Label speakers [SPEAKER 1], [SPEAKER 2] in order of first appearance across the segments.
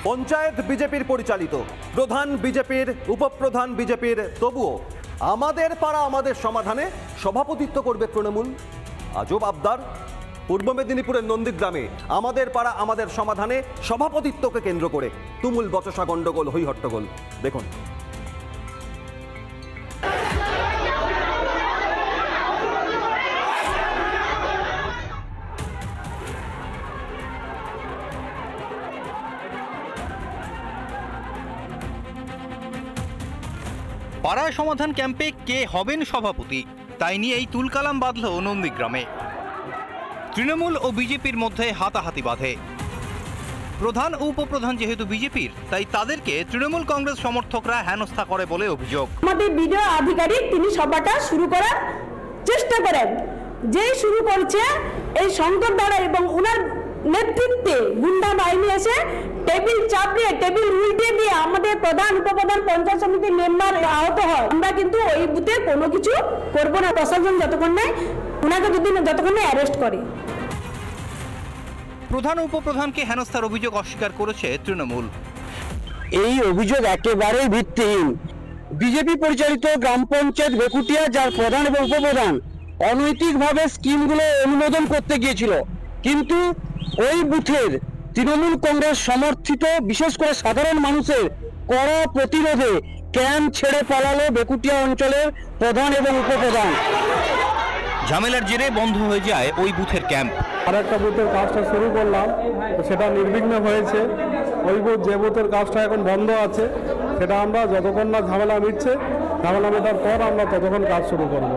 [SPEAKER 1] পঞ্চায়েত বিজেপির পরিচালিত, প্রধান বিজেপির, উপপ্রধান বিজেপির, তবুও আমাদের পাড়া আমাদের সমাধানে সভাপতিত্ব করবে তৃণমূল। আজব আবদার। পূর্ব মেদিনীপুরের নন্দীগ্রামে আমাদের পাড়া আমাদের সমাধানে সভাপতিত্বকে কেন্দ্র করে তুমুল বচসা, গণ্ডগোল, হই হট্টগোল। দেখুন।
[SPEAKER 2] পাড়ায় সমাধান ক্যাম্পে কে হবেন সভাপতি, তাই নিয়েই তুলকালাম বাঁধল নন্দীগ্রামে। তৃণমূল ও বিজেপির মধ্যে হাতাহাতি বাঁধে। প্রধান ও উপপ্রধান যেহেতু বিজেপির, তাই তাদেরকে তৃণমূল কংগ্রেস সমর্থকরা হেনস্থা করে বলে অভিযোগ।
[SPEAKER 3] আমাদের বিডিও আধিকারিক তিনি সভাটা শুরু করার চেষ্টা করেন, যেই শুরু করছে এই শঙ্কর দাঁড়া এবং ওনার নেতৃত্বে গুন্ডা বাহিনী এসে টেবিল চাপড়িয়ে, টেবিল উল্টে দিয়ে আমাদের প্রধান উপপ্রধান পঞ্চায়েত সমিতির মেম্বার আহত হয়। আমরা কিন্তু ওই বুথে কোনো কিছু করব না, প্রশাসন যতক্ষণ না ওনাকে যতক্ষণ না অ্যারেস্ট করে।
[SPEAKER 2] প্রধান উপপ্রধানকে হেনস্থার অভিযোগ অস্বীকার করেছে তৃণমূল।
[SPEAKER 4] এই অভিযোগ একেবারেই ভিত্তিহীন। বিজেপি পরিচালিত গ্রাম পঞ্চায়েত ভেকুটিয়া, যার প্রধান এবং উপপ্রধান অনৈতিকভাবে স্কিমগুলো অনুমোদন করতে গিয়েছিল, কিন্তু ওই বুথের তৃণমূল কংগ্রেস সমর্থিত বিশেষ করে সাধারণ মানুষের কড়া প্রতিরোধে ক্যাম্প ছেড়ে পালালো ভেকুটিয়া অঞ্চলের প্রধান এবং উপপ্রধান।
[SPEAKER 2] ঝামেলার জেরে বন্ধ হয়ে যায় ওই বুথের ক্যাম্প।
[SPEAKER 5] আরেকটা বুথের কাজটা শুরু করলাম, সেটা নির্বিঘ্ন হয়েছে। ওই বুথ, যে বুথের কাজটা এখন বন্ধ আছে, সেটা আমরা যতক্ষণ না ঝামেলা মিটছে, ঝামেলা মেটার পর আমরা ততক্ষণ কাজ শুরু করব।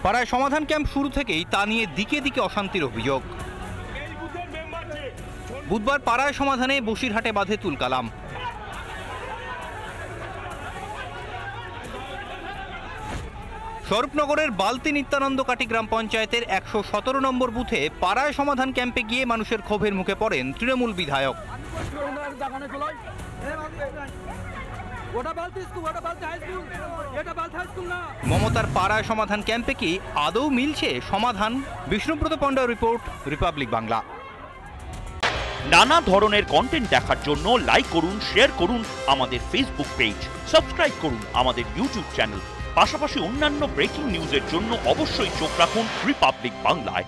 [SPEAKER 2] পাড়ায় সমাধান ক্যাম্প শুরু থেকেই তা নিয়ে দিকে দিকে অশান্তির অভিযোগ। বুধবার পাড়ায় সমাধানে বসিরহাটে বাঁধে তুলকালাম। স্বরূপনগরের বালতি নিত্যানন্দ কাটি গ্রাম পঞ্চায়েতের ১১৭ নম্বর বুথে পাড়ায় সমাধান ক্যাম্পে গিয়ে মানুষের ক্ষোভের মুখে পড়েন তৃণমূল বিধায়ক। মমতার পাড়ায় সমাধান ক্যাম্পে কি আদৌ মিলছে সমাধান? Bishnubrata পণ্ডার report, Republic Bangla.
[SPEAKER 6] নানা ধরনের কন্টেন্ট দেখার জন্য লাইক করুন, শেয়ার করুন আমাদের ফেসবুক পেজ, সাবস্ক্রাইব করুন আমাদের ইউটিউব চ্যানেল। পাশাপাশি অন্যান্য ব্রেকিং নিউজের জন্য অবশ্যই চোখ রাখুন রিপাবলিক বাংলায়।